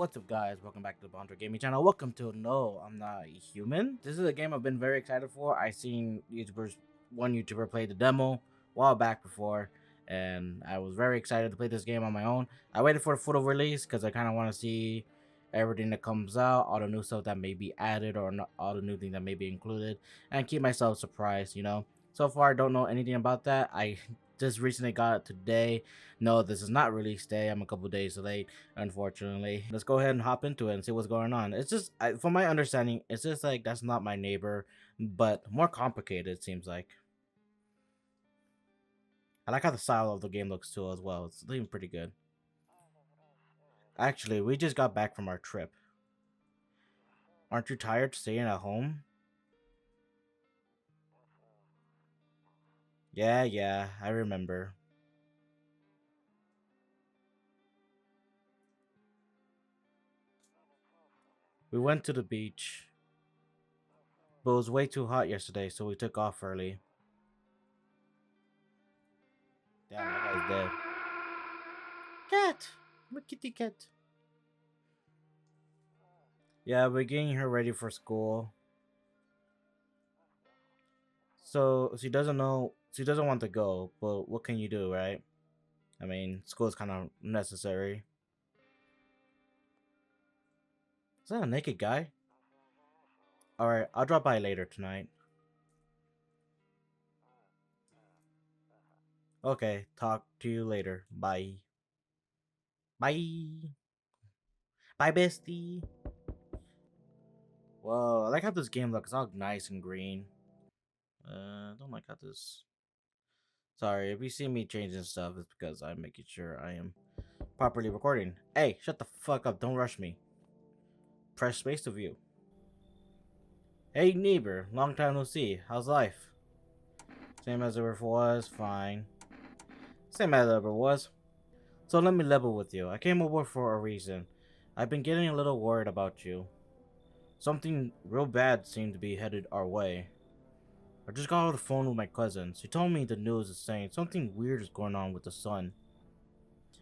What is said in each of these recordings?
What's up, guys? Welcome back to the Bonder Gaming channel. Welcome to No, I'm Not a Human. This is a game I've been very excited for. I seen one YouTuber play the demo a while back before, and I was very excited to play this game on my own. I waited for the photo release because I kind of want to see everything that comes out, all the new stuff that may be added, or not, all the new things that may be included, and keep myself surprised. So far, I don't know anything about that. I just recently got it today. No, this is not release day. I'm a couple days late, unfortunately. Let's go ahead and hop into it and see what's going on. It's just, from my understanding, it's just like that's not my neighbor, but more complicated, it seems like. I like how the style of the game looks too as well. It's looking pretty good. Actually, we just got back from our trip. Aren't you tired staying at home? Yeah, I remember. We went to the beach, but it was way too hot yesterday, so we took off early. Damn, that guy's dead. Cat! My kitty cat. Yeah, we're getting her ready for school. So she doesn't want to go, but what can you do, right? I mean, school is kind of necessary. Is that a naked guy? Alright, I'll drop by later tonight. Okay, talk to you later. Bye. Bye. Bye, bestie. Whoa, I like how this game looks all nice and green. I don't like how this. Sorry, if you see me changing stuff, it's because I'm making sure I am properly recording. Hey, shut the fuck up. Don't rush me. Press space to view. Hey, neighbor. Long time no see. How's life? Same as it ever was. Fine. Same as it ever was. So let me level with you. I came over for a reason. I've been getting a little worried about you. Something real bad seemed to be headed our way. I just got off the phone with my cousins. He told me the news is saying something weird is going on with the sun.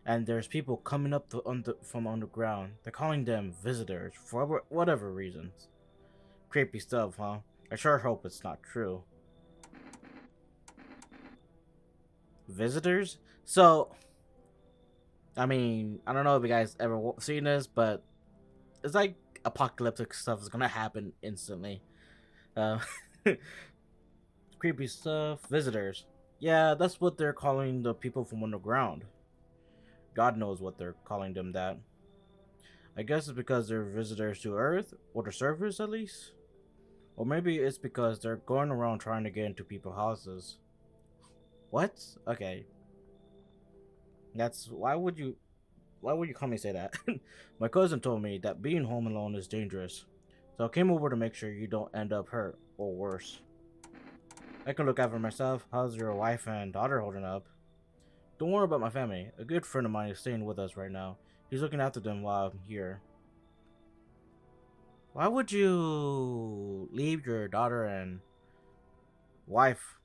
And there's people coming up from underground. They're calling them visitors for whatever reasons. Creepy stuff, huh? I sure hope it's not true. Visitors? So, I mean, I don't know if you guys ever seen this, but it's like apocalyptic stuff is gonna happen instantly. Uh, creepy stuff. Visitors. Yeah, that's what they're calling the people from underground. God knows what they're calling them that. I guess it's because they're visitors to Earth, or the surface at least. Or maybe it's because they're going around trying to get into people's houses. What? Okay. That's why would you call me say that? My cousin told me that being home alone is dangerous. So I came over to make sure you don't end up hurt or worse. I can look after myself. How's your wife and daughter holding up? Don't worry about my family. A good friend of mine is staying with us right now. He's looking after them while I'm here. Why would you leave your daughter and wife?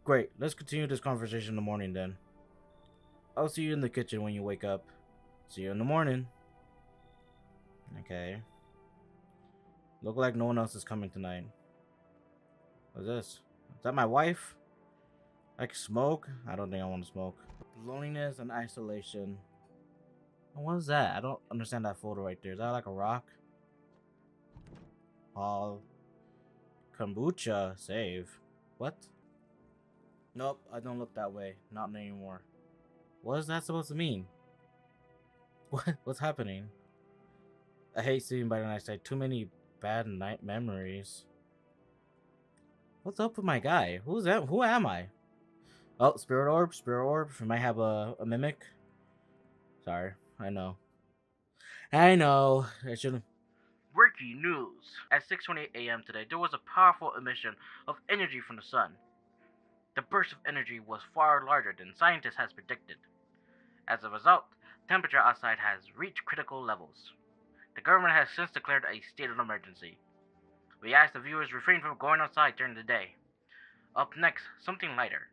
Great, let's continue this conversation in the morning then. I'll see you in the kitchen when you wake up. See you in the morning. Okay. Look like no one else is coming tonight. What's this? Is that my wife? I can smoke? I don't think I want to smoke. Loneliness and isolation. What is that? I don't understand that photo right there. Is that like a rock? All kombucha save. What? Nope, I don't look that way. Not anymore. What is that supposed to mean? What's happening? I hate sleeping by the night side. Too many bad night memories. What's up with my guy? Who's that? Who am I? Oh, spirit orb, spirit orb. We might have a mimic. Sorry, I know. I know. I shouldn't. Breaking news. At 6:28 a.m. today, there was a powerful emission of energy from the sun. The burst of energy was far larger than scientists had predicted. As a result, temperature outside has reached critical levels. The government has since declared a state of emergency. We ask the viewers refrain from going outside during the day. Up next, something lighter.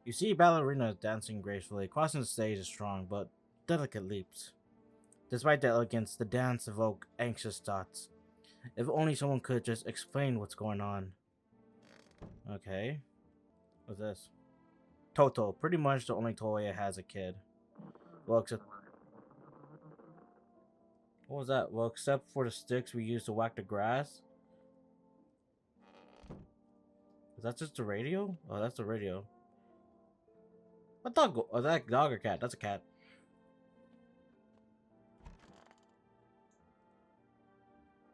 You see ballerinas dancing gracefully, crossing the stage is strong but delicate leaps. Despite the elegance, the dance evoked anxious thoughts. If only someone could just explain what's going on. Okay. What's this? Toto, pretty much the only toy it has a kid. Well, except what was that? Well, except for the sticks we use to whack the grass. Is that just the radio? Oh, that's the radio. What dog? Oh, that dog or cat? That's a cat.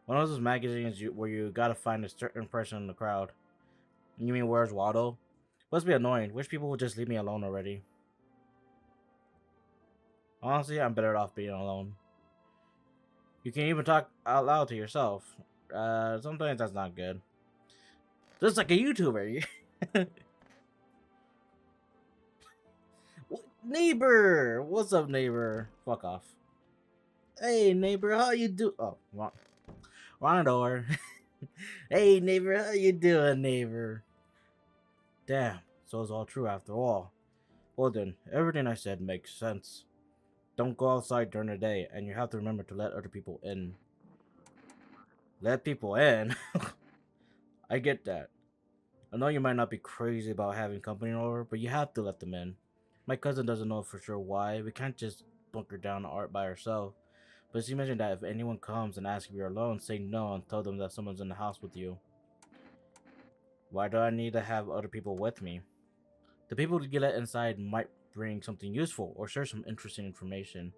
One of those magazines where you gotta find a certain person in the crowd. You mean Where's Waldo? Must be annoying. Wish people would just leave me alone already. Honestly, I'm better off being alone. You can even talk out loud to yourself. Sometimes that's not good. Just like a YouTuber. Neighbor! What's up, neighbor? Fuck off. Hey, neighbor, how you do? Oh, wrong door. Hey, neighbor, how you doing, neighbor? Damn, so it's all true after all. Well then, everything I said makes sense. Don't go outside during the day, and you have to remember to let other people in. Let people in? I get that. I know you might not be crazy about having company over, but you have to let them in. My cousin doesn't know for sure why. We can't just bunker down art by ourselves. But she mentioned that if anyone comes and asks if you're alone, say no and tell them that someone's in the house with you. Why do I need to have other people with me? The people you let inside might bring something useful or share some interesting information.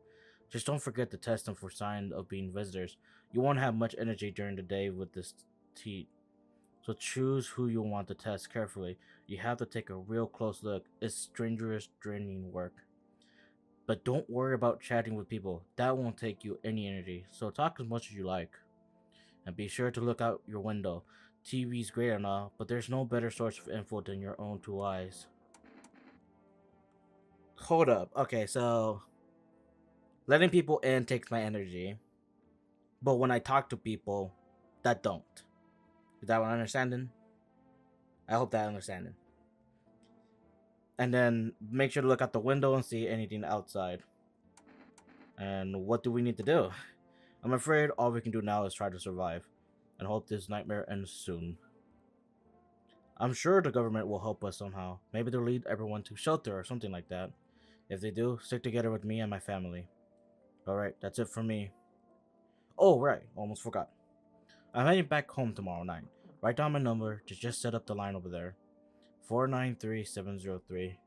Just don't forget to test them for signs of being visitors. You won't have much energy during the day with this heat. So choose who you want to test carefully. You have to take a real close look. It's dangerous, draining work. But don't worry about chatting with people. That won't take you any energy. So talk as much as you like. And be sure to look out your window. TV's great and all, but there's no better source of info than your own two eyes. Hold up. Okay, so letting people in takes my energy. But when I talk to people, that don't. Is that what I'm understanding? I hope that I'm understanding. And then make sure to look out the window and see anything outside. And what do we need to do? I'm afraid all we can do now is try to survive and hope this nightmare ends soon. I'm sure the government will help us somehow. Maybe they'll lead everyone to shelter or something like that. If they do, stick together with me and my family. Alright, that's it for me. Oh, right, almost forgot. I'm heading back home tomorrow night. Write down my number to just set up the line over there. 493703.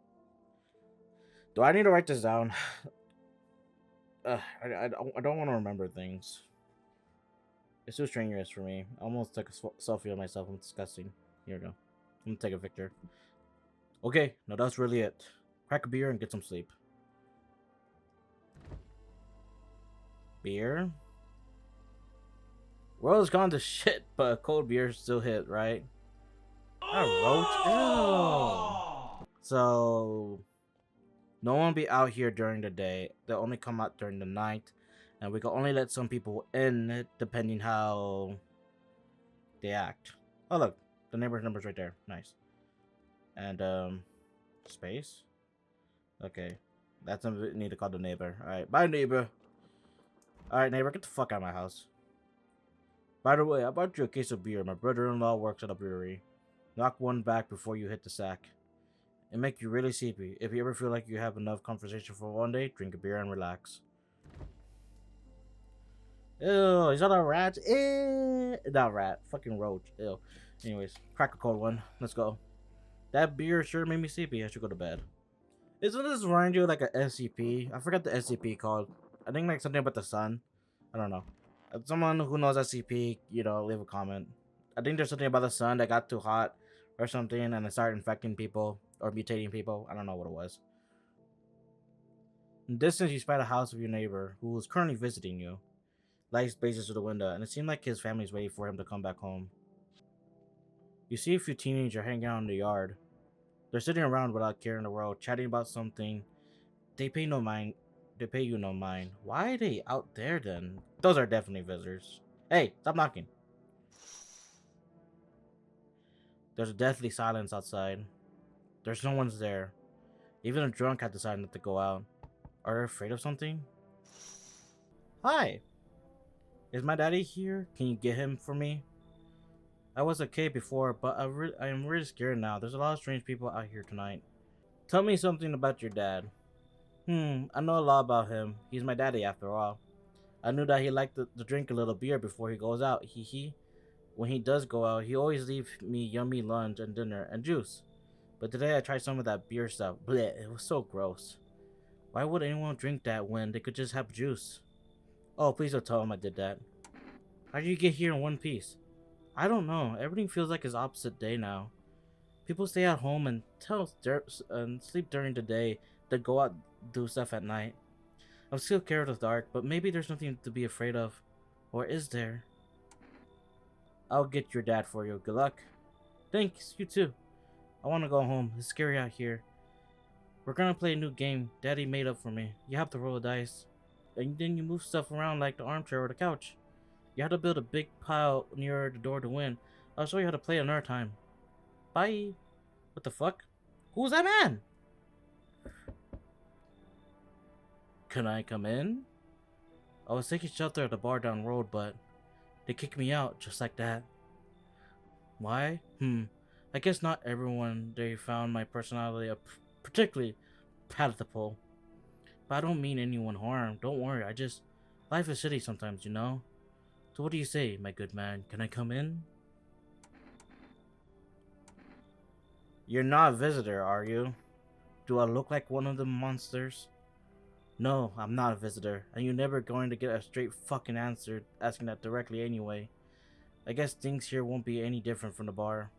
Do I need to write this down? I don't want to remember things. It's too strenuous for me. I almost took a selfie of myself. I'm disgusting. Here we go. I'm gonna take a picture. Okay, no, that's really it. Crack a beer and get some sleep. Beer? World's gone to shit, but a cold beer still hit, right? A roach? Ew. So, no one be out here during the day. They'll only come out during the night. And we can only let some people in depending how they act. Oh, look. The neighbor's number's right there. Nice. And, space? Okay. That's something we need to call the neighbor. Alright, bye, neighbor. Alright, neighbor, get the fuck out of my house. By the way, I bought you a case of beer. My brother-in-law works at a brewery. Knock one back before you hit the sack. It make you really sleepy. If you ever feel like you have enough conversation for one day, drink a beer and relax. Ew, is that a rat? Not rat. Fucking roach. Ew. Anyways, crack a cold one. Let's go. That beer sure made me sleepy. I should go to bed. Isn't this remind you of like a SCP? I forgot the SCP called. I think like something about the sun. I don't know. Someone who knows SCP, leave a comment. I think there's something about the sun that got too hot or something and it started infecting people or mutating people. I don't know what it was. In the distance, you spy the house of your neighbor who is currently visiting you. Lights blazes through the window, and it seemed like his family's waiting for him to come back home. You see a few teenagers hanging out in the yard. They're sitting around without care in the world, chatting about something. They pay no mind. They pay you no mind. Why are they out there then? Those are definitely visitors. Hey, stop knocking. There's a deathly silence outside. There's no one's there. Even a drunk had decided not to go out. Are they afraid of something? Hi, is my daddy here? Can you get him for me? I was okay before, but I am really scared now. There's a lot of strange people out here tonight. Tell me something about your dad. I know a lot about him. He's my daddy after all. I knew that he liked to drink a little beer before he goes out. He. When he does go out, he always leaves me yummy lunch and dinner and juice. But today I tried some of that beer stuff. Blech, it was so gross. Why would anyone drink that when they could just have juice? Oh, please don't tell him I did that. How did you get here in one piece? I don't know. Everything feels like it's opposite day now. People stay at home and sleep during the day, then go out do stuff at night. I'm still scared of the dark, but maybe there's nothing to be afraid of. Or is there? I'll get your dad for you. Good luck. Thanks, you too. I want to go home. It's scary out here. We're gonna play a new game Daddy made up for me. You have to roll a dice. And then you move stuff around like the armchair or the couch. You have to build a big pile near the door to win. I'll show you how to play another time. Bye. What the fuck? Who's that man? Can I come in? I was taking shelter at the bar down the road, but they kicked me out just like that. Why? I guess not everyone they found my personality particularly palatable. But I don't mean anyone harm. Don't worry, life is shitty sometimes, you know? So what do you say, my good man? Can I come in? You're not a visitor, are you? Do I look like one of the monsters? No, I'm not a visitor, and you're never going to get a straight fucking answer asking that directly anyway. I guess things here won't be any different from the bar.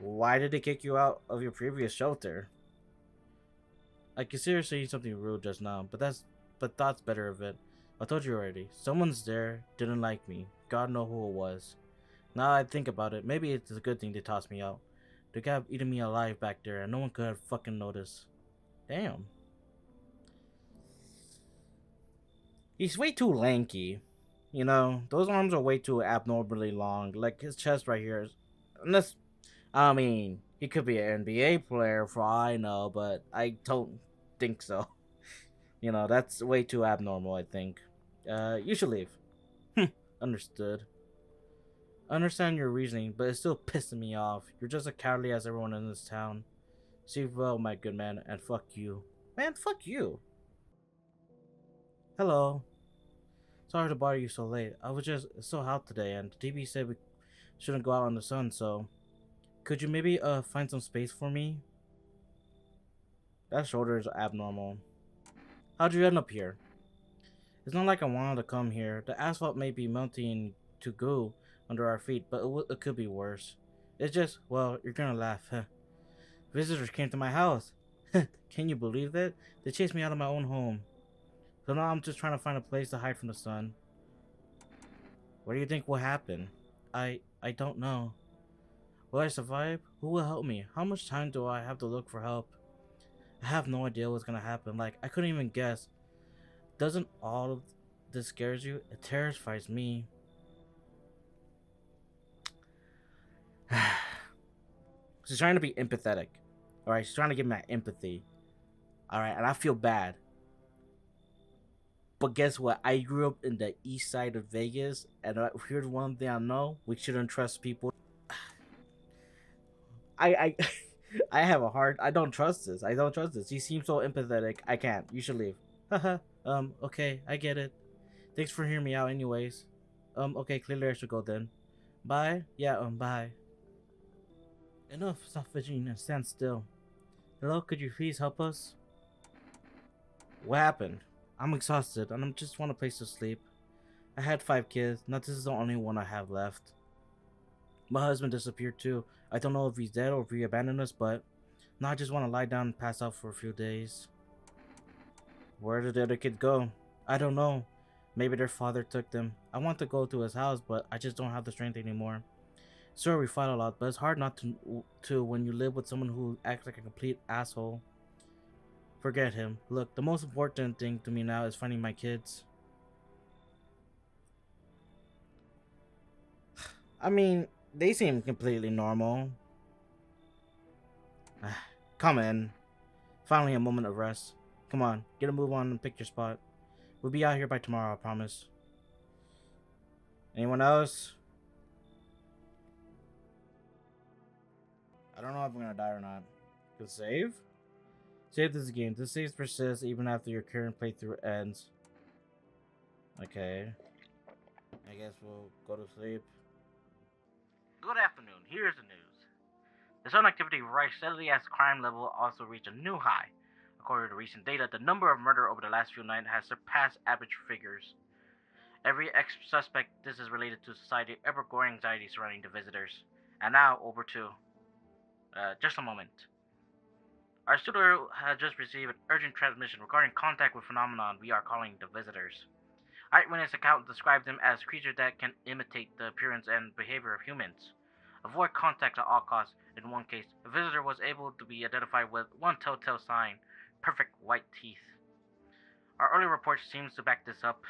Why did they kick you out of your previous shelter? I consider saying something rude just now, but thoughts better of it. I told you already. Someone's there, didn't like me. God know who it was. Now I think about it, maybe it's a good thing they tossed me out. They could have eaten me alive back there, and no one could have fucking noticed. Damn. He's way too lanky. You know, those arms are way too abnormally long. Like his chest right here is. Unless, I mean, he could be an NBA player for all I know, but I don't think so. You know, that's way too abnormal, I think. You should leave. Understood. I understand your reasoning, but it's still pissing me off. You're just as cowardly as everyone in this town. See well, my good man, and fuck you. Man, fuck you. Hello. Sorry to bother you so late. I was just so hot today, and the TV said we shouldn't go out in the sun, so could you maybe find some space for me? That shoulder is abnormal. How'd you end up here? It's not like I wanted to come here. The asphalt may be melting to goo under our feet, but it could be worse. It's just, well, you're gonna laugh. Huh? Visitors came to my house. Can you believe that? They chased me out of my own home. So now I'm just trying to find a place to hide from the sun. What do you think will happen? I don't know. Will I survive? Who will help me? How much time do I have to look for help? I have no idea what's gonna happen. Like, I couldn't even guess. Doesn't all of this scares you? It terrifies me. She's trying to be empathetic. Alright, she's trying to give me that empathy. Alright, and I feel bad. But guess what? I grew up in the east side of Vegas, and here's one thing I know: we shouldn't trust people. I I have a heart. I don't trust this. I don't trust this. You seem so empathetic. I can't. You should leave. Haha. Okay, I get it. Thanks for hearing me out anyways. Okay, clearly I should go then. Bye? Yeah, bye. Enough, stop fidgeting and stand still. Hello, could you please help us? What happened? I'm exhausted and I just want a place to sleep. I had 5 kids, now this is the only one I have left. My husband disappeared too. I don't know if he's dead or if he abandoned us, but now I just want to lie down and pass out for a few days. Where did the other kids go? I don't know. Maybe their father took them. I want to go to his house, but I just don't have the strength anymore. Sure, we fight a lot, but it's hard not to when you live with someone who acts like a complete asshole. Forget him. Look, the most important thing to me now is finding my kids. I mean, they seem completely normal. Come in. Finally a moment of rest. Come on, get a move on and pick your spot. We'll be out here by tomorrow, I promise. Anyone else? I don't know if I'm gonna die or not. Good save? Save this game. This saves persist even after your current playthrough ends. Okay. I guess we'll go to sleep. Good afternoon. Here's the news. The sun activity rise steadily as crime level also reached a new high. According to recent data, the number of murder over the last few nights has surpassed average figures. Every ex-suspect this is related to society ever-growing anxiety surrounding the visitors. And now, over to... just a moment. Our studio has just received an urgent transmission regarding contact with phenomenon we are calling the visitors. Eyewitness account described them as creatures that can imitate the appearance and behavior of humans. Avoid contact at all costs. In one case, a visitor was able to be identified with one telltale sign, perfect white teeth. Our early report seems to back this up.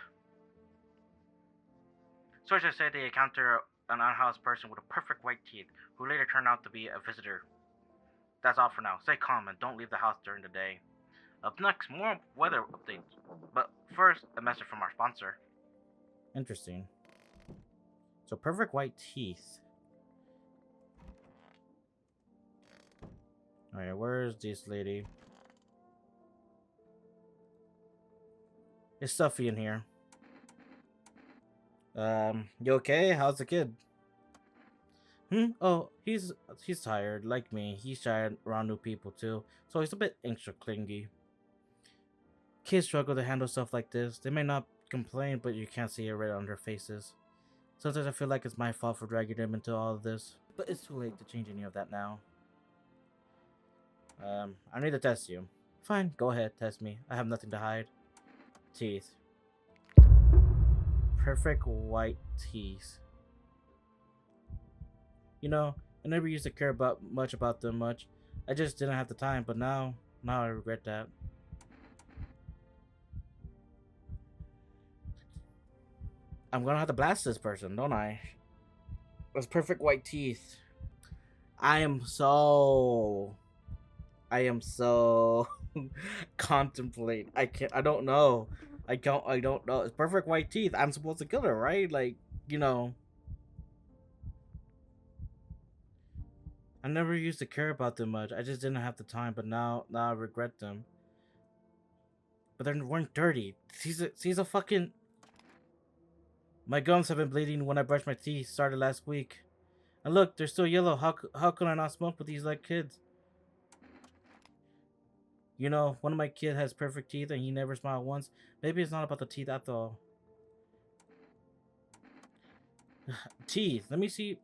Sources say they encountered an unhoused person with a perfect white teeth, who later turned out to be a visitor. That's all for now. Stay calm and don't leave the house during the day. Up next, more weather updates. But first, a message from our sponsor. Interesting. So, perfect white teeth. Alright, where's this lady? It's stuffy in here. You okay? How's the kid? Oh, he's tired, like me. He's shy around new people too, so he's a bit anxious, clingy. Kids struggle to handle stuff like this. They may not complain, but you can't see it right on their faces. Sometimes I feel like it's my fault for dragging them into all of this, but it's too late to change any of that now. I need to test you. Fine, go ahead, test me. I have nothing to hide. Teeth. Perfect white teeth. You know, I never used to care much about them much. I just didn't have the time, but now I regret that. I'm gonna have to blast this person, don't I? Those perfect white teeth. I am so contemplate. I don't know. I don't know. It's perfect white teeth. I'm supposed to kill her, right? Like, you know. I never used to care about them much. I just didn't have the time, but now I regret them. But they weren't dirty. She's a fucking... My gums have been bleeding when I brushed my teeth. Started last week. And look, they're still yellow. How can I not smoke with these like kids? You know, one of my kids has perfect teeth and he never smiled once. Maybe it's not about the teeth after all. Teeth. Let me see.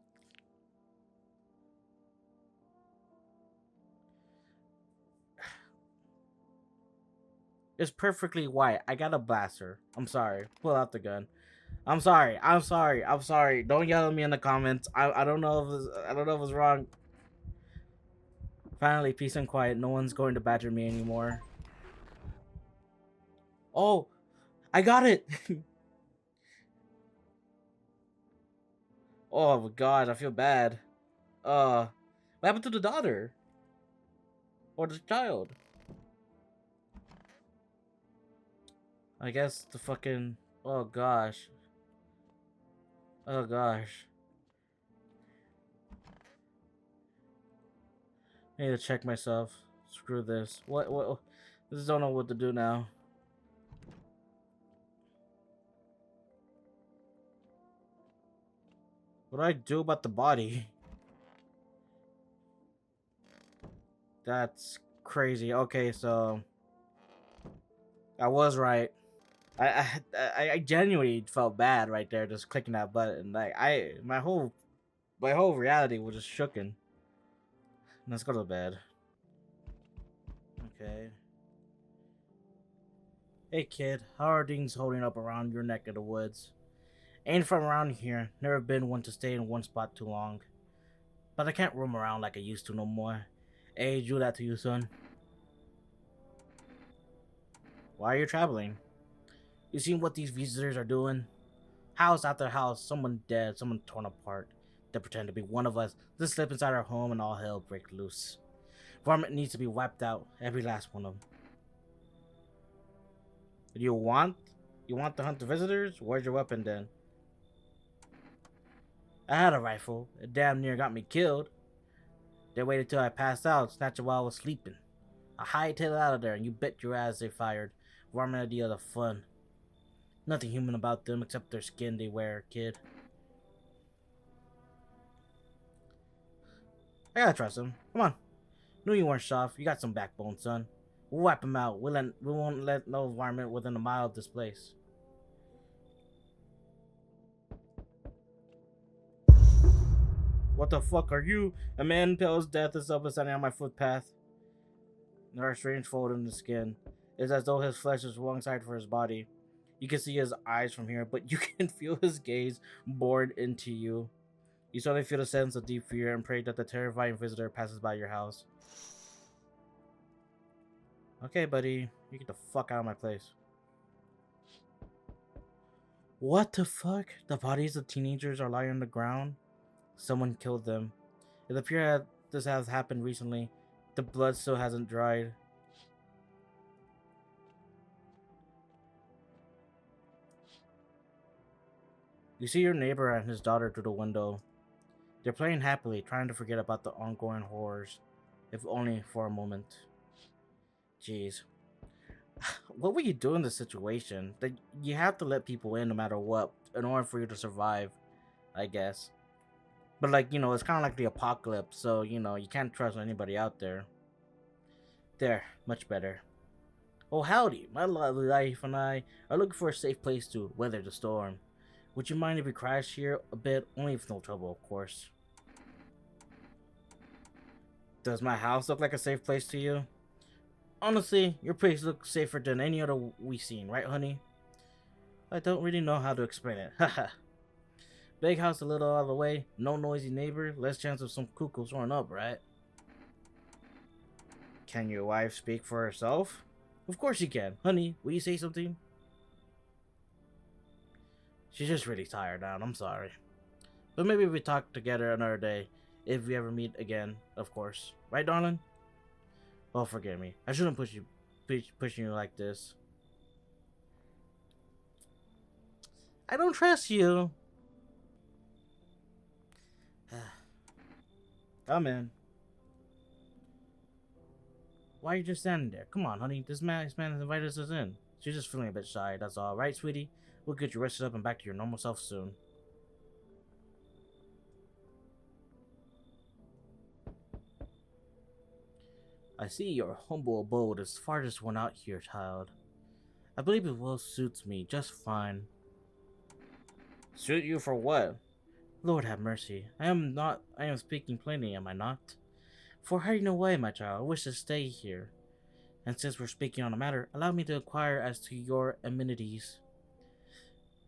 It's perfectly white. I got a blaster. I'm sorry. Pull out the gun. I'm sorry. Don't yell at me in the comments. I don't know if it was wrong. Finally, peace and quiet. No one's going to badger me anymore. Oh, I got it. Oh my god, I feel bad. What happened to the daughter? Or the child? I guess the fucking... Oh gosh. Oh gosh. I need to check myself. Screw this. What? I just don't know what to do now. What do I do about the body? That's crazy. Okay, so... I was right. I genuinely felt bad right there, just clicking that button. Like my whole reality was just shooken. Let's go to bed. Okay. Hey kid, how are things holding up around your neck of the woods? Ain't from around here. Never been one to stay in one spot too long. But I can't roam around like I used to no more. Age do that to you, son. Why are you traveling? You seen what these visitors are doing? House after house, someone dead, someone torn apart. They pretend to be one of us. They slip inside our home and all hell break loose. Varmint needs to be wiped out, every last one of them. You You want to hunt the visitors? Where's your weapon then? I had a rifle. It damn near got me killed. They waited till I passed out, snatched it while I was sleeping. I hightailed out of there, and you bet your ass they fired. Warming idea of the fun. Nothing human about them except their skin they wear, kid. I gotta trust him. Come on. Knew you weren't soft. You got some backbone, son. We'll wipe him out. We won't let no varmint within a mile of this place. What the fuck are you? A man impales death is up and standing on my footpath. There are strange folds in the skin. It's as though his flesh is wrong side for his body. You can see his eyes from here, but you can feel his gaze bored into you. You suddenly feel a sense of deep fear and pray that the terrifying visitor passes by your house. Okay, buddy, you get the fuck out of my place. What the fuck? The bodies of teenagers are lying on the ground? Someone killed them. It appears that this has happened recently. The blood still hasn't dried. You see your neighbor and his daughter through the window. They're playing happily, trying to forget about the ongoing horrors, if only for a moment. Jeez. What would you do in this situation? That you have to let people in no matter what in order for you to survive, I guess. But like, it's kind of like the apocalypse, so you can't trust anybody out there. There, much better. Oh howdy, my lovely wife and I are looking for a safe place to weather the storm. Would you mind if we crash here a bit? Only if no trouble, of course. Does my house look like a safe place to you? Honestly, your place looks safer than any other we've seen, right, honey? I don't really know how to explain it. Haha. Big house a little out of the way, no noisy neighbor, less chance of some cuckoos running up, right? Can your wife speak for herself? Of course she can. Honey, will you say something? She's just really tired now, I'm sorry. But maybe we talk together another day, if we ever meet again, of course. Right, darling? Oh, forgive me. I shouldn't pushing you like this. I don't trust you. Come in. Why are you just standing there? Come on, honey. This man has invited us in. She's just feeling a bit shy, that's all. Right, sweetie? We'll get you rested up and back to your normal self soon. I see your humble abode is the farthest one out here, child. I believe it will suits me just fine. Suit you for what? Lord have mercy. I am speaking plainly, am I not? For hurrying away, my child, I wish to stay here. And since we're speaking on the matter, allow me to inquire as to your amenities.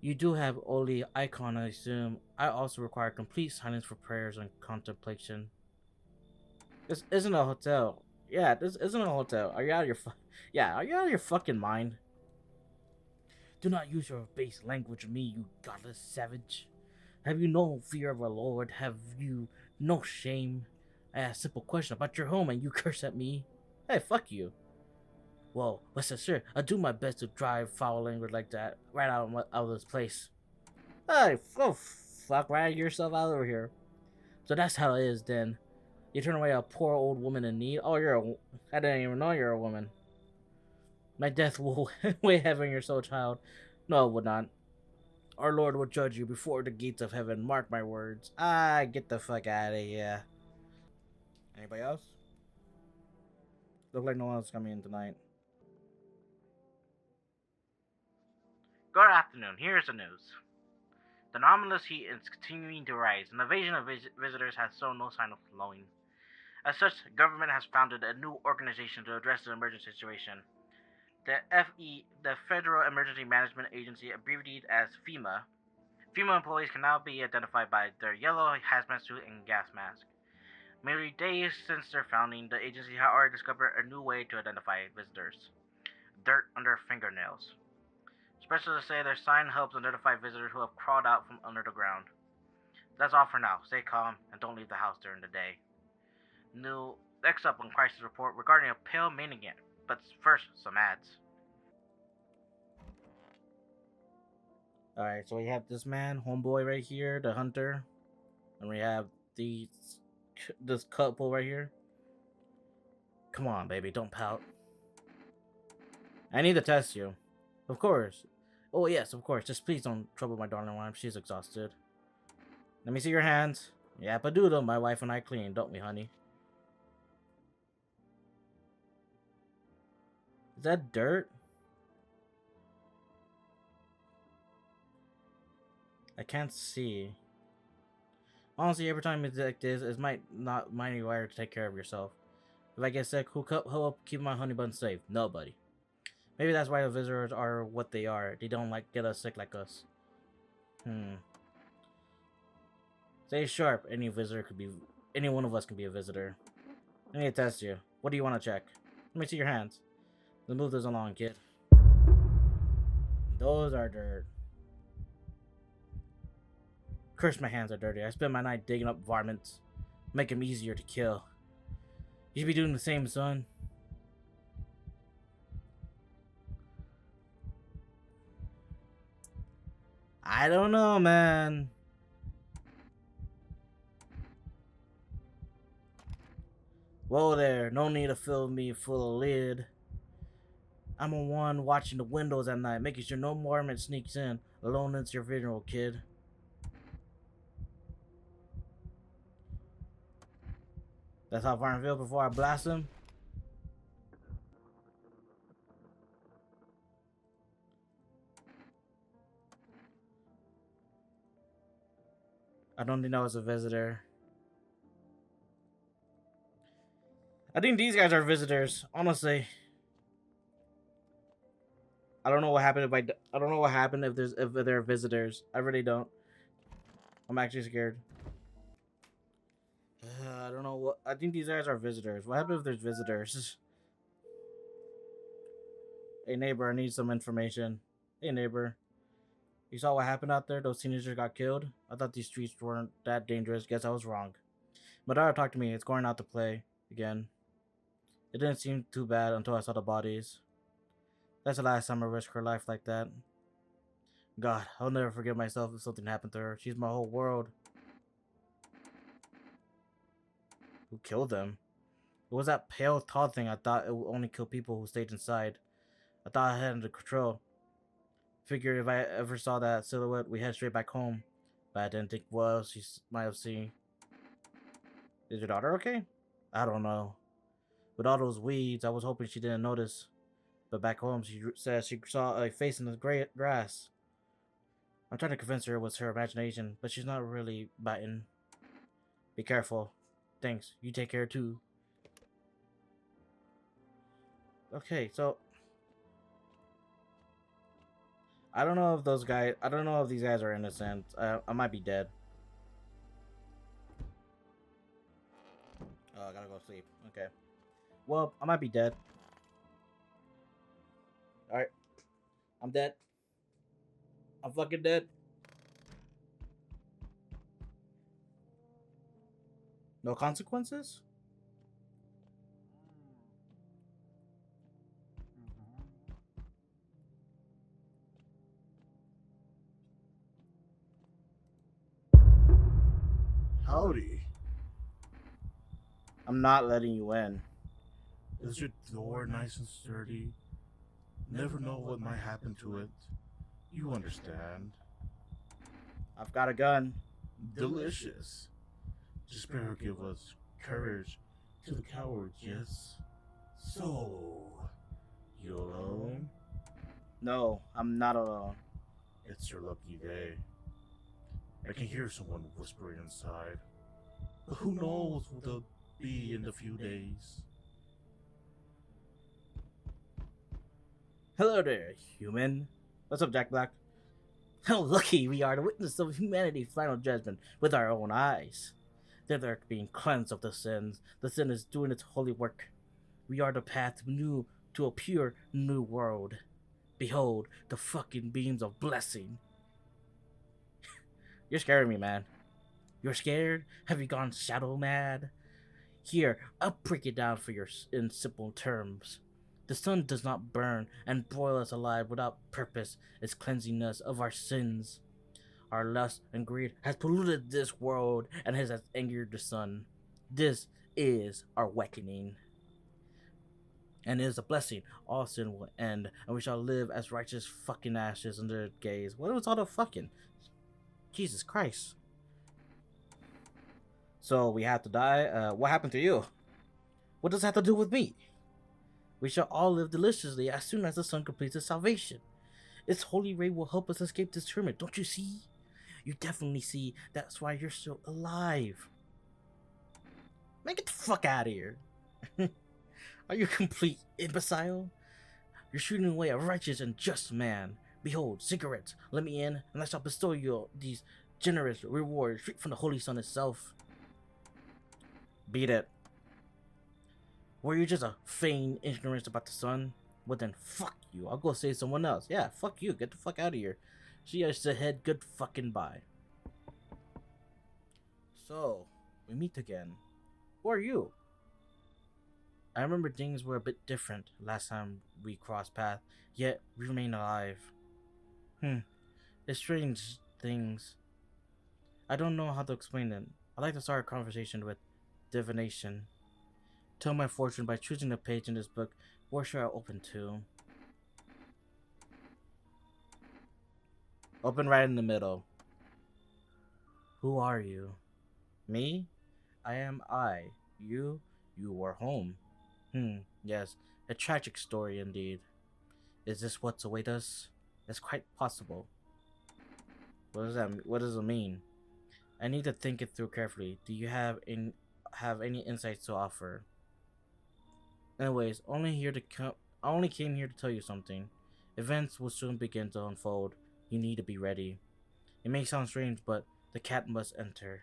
You do have only icon, I assume. I also require complete silence for prayers and contemplation. This isn't a hotel. Yeah, this isn't a hotel. Are you out of your are you out of your fucking mind? Do not use your base language with me, you godless savage. Have you no fear of our Lord? Have you no shame? I asked a simple question about your home and you curse at me. Hey, fuck you. Well, listen, sir, I'll do my best to drive foul language like that right out of this place. Hey, go fuck right yourself out over here. So that's how it is then. You turn away a poor old woman in need. Oh, I didn't even know you're a woman. My death will weigh heavy on your soul, child. No, it would not. Our Lord will judge you before the gates of heaven. Mark my words. Get the fuck out of here. Anybody else? Look like no one else coming in tonight. Good afternoon. Here's the news. The anomalous heat is continuing to rise, and the invasion of visitors has shown no sign of slowing. As such, the government has founded a new organization to address the emergency situation. The Federal Emergency Management Agency, abbreviated as FEMA. FEMA employees can now be identified by their yellow hazmat suit and gas mask. Merely days since their founding, the agency had already discovered a new way to identify visitors: dirt under fingernails. Specialists say their sign helps identify visitors who have crawled out from under the ground. That's all for now. Stay calm and don't leave the house during the day. Next up on Crisis Report regarding a pale maniac. But first, some ads. All right, so we have this man, homeboy right here, the hunter, and we have these this couple right here. Come on, baby, don't pout. I need to test you. Of course. Oh yes, of course. Just please don't trouble my darling wife. She's exhausted. Let me see your hands. Yap-a-doodle, my wife and I clean, don't we, honey? Is that dirt? I can't see. Honestly, every time it's like this, it might not mind you to take care of yourself. If I get sick, who'll help keep my honey bun safe? Nobody. Maybe that's why the visitors are what they are. They don't like get us sick like us. Stay sharp. Any visitor could be. Any one of us can be a visitor. I need to test you. What do you want to check? Let me see your hands. Let's move this along, kid. Those are dirt. Curse, my hands are dirty. I spend my night digging up varmints. Make them easier to kill. You should be doing the same, son. I don't know, man. Whoa there, no need to fill me full of lid. I'm a one watching the windows at night, making sure no varmint sneaks in. Alone into your funeral, kid. That's how varmint feel before I blast him. I don't think that was a visitor. I think these guys are visitors, honestly. I don't know what happened I don't know what happened if they're visitors. I really don't. I'm actually scared. I don't know what. I think these guys are visitors. What happens if there's visitors? Hey neighbor, I need some information. Hey neighbor, you saw what happened out there? Those teenagers got killed. I thought these streets weren't that dangerous. Guess I was wrong. My daughter talked to me. It's going out to play again. It didn't seem too bad until I saw the bodies. That's the last time I risked her life like that. God, I'll never forgive myself if something happened to her. She's my whole world. Who killed them? It was that pale, tall thing. I thought it would only kill people who stayed inside. I thought I had under control. Figured if I ever saw that silhouette, we'd head straight back home. But I didn't think what else she might have seen. Is your daughter okay? I don't know. With all those weeds, I was hoping she didn't notice. But back home, she said she saw a face in the grass. I'm trying to convince her it was her imagination, but she's not really biting. Be careful. Thanks. You take care too. Okay, so I don't know if those guys. I don't know if these guys are innocent. I might be dead. Oh, I gotta go sleep. Okay. Well, I might be dead. All right. I'm dead. I'm fucking dead. No consequences? Howdy. I'm not letting you in. Is your door nice and sturdy? Never know what might happen to it. You understand. I've got a gun. Delicious. Just better give us courage to the cowards, yes? So, you alone? No, I'm not alone. It's your lucky day. I can hear someone whispering inside. But who knows what they'll be in a few days. Hello there, human. What's up, Jack Black? How lucky we are to witness of humanity's final judgment with our own eyes. They're being cleansed of the sins. The sin is doing its holy work. We are the path new to a pure new world. Behold the fucking beams of blessing. You're scaring me, man. You're scared? Have you gone shadow mad? Here, I'll break it down for you in simple terms. The sun does not burn and broil us alive without purpose. Its cleansing us of our sins. Our lust and greed has polluted this world and has angered the sun. This is our reckoning. And it is a blessing. All sin will end, and we shall live as righteous fucking ashes under their gaze. What was all the fucking? Jesus Christ. So we have to die? What happened to you? What does that have to do with me? We shall all live deliciously as soon as the sun completes its salvation. Its holy ray will help us escape this torment. Don't you see? You definitely see. That's why you're still alive. Man, get the fuck out of here. Are you a complete imbecile? You're shooting away a righteous and just man. Behold, cigarettes. Let me in, and I shall bestow you these generous rewards straight from the Holy Sun itself. Beat it. Were you just a feigned ignorance about the sun? Well then, fuck you. I'll go save someone else. Yeah, fuck you. Get the fuck out of here. She has said good fucking bye. So, we meet again. Who are you? I remember things were a bit different last time we crossed paths, yet we remain alive. It's strange things. I don't know how to explain it. I'd like to start a conversation with divination. Tell my fortune by choosing a page in this book. Where should I open to? Open right in the middle. Who are you? Me? I am I. You are home. Yes. A tragic story indeed. Is this what's await us? It's quite possible. What does it mean? I need to think it through carefully. Do you have any insights to offer? Anyways, I only came here to tell you something. Events will soon begin to unfold. You need to be ready. It may sound strange, but the cat must enter.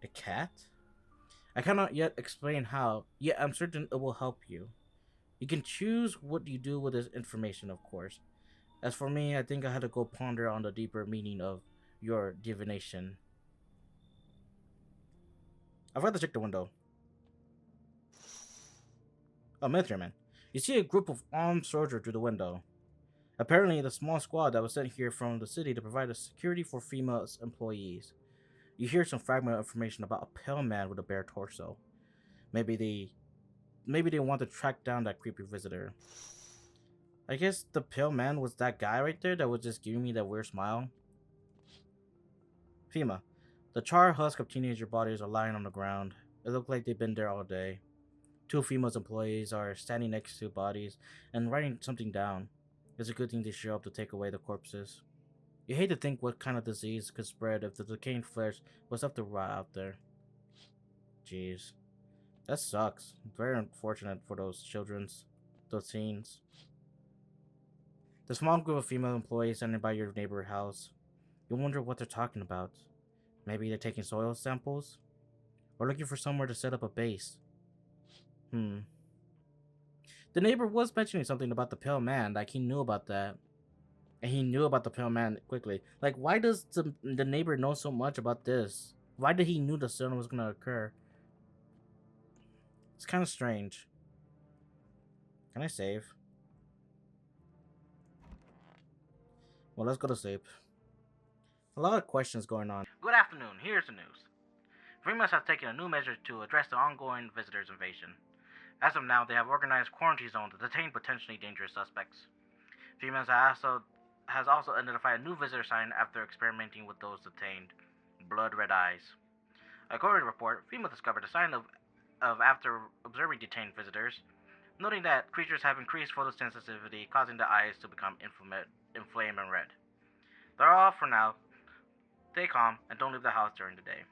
The cat? I cannot yet explain how, yet I'm certain it will help you. You can choose what you do with this information, of course. As for me, I think I had to go ponder on the deeper meaning of your divination. I forgot to check the window. Oh, military man. You see a group of armed soldiers through the window. Apparently, the small squad that was sent here from the city to provide the security for female employees. You hear some fragment of information about a pale man with a bare torso. Maybe they want to track down that creepy visitor. I guess the pale man was that guy right there that was just giving me that weird smile. FEMA. The charred husk of teenager bodies are lying on the ground. It looks like they've been there all day. Two female employees are standing next to bodies and writing something down. It's a good thing they show up to take away the corpses. You hate to think what kind of disease could spread if the decaying flesh was left to rot out there. Jeez. That sucks. Very unfortunate for those teens. The small group of female employees standing by your neighborhood house. You wonder what they're talking about. Maybe they're taking soil samples? Or looking for somewhere to set up a base. The neighbor was mentioning something about the pale man, like he knew about that. And he knew about the pale man quickly. Like, why does the neighbor know so much about this? Why did he knew the sun was gonna occur? It's kind of strange. Can I save? Well, let's go to sleep. A lot of questions going on. Good afternoon. Here's the news. Freemas has taken a new measure to address the ongoing visitors invasion. As of now, they have organized quarantine zones to detain potentially dangerous suspects. Freemas has also identified a new visitor sign after experimenting with those detained: blood red eyes. According to the report, FEMA discovered a sign of after observing detained visitors, noting that creatures have increased photosensitivity, causing the eyes to become inflamed and red. They're all for now. Stay calm and don't leave the house during the day.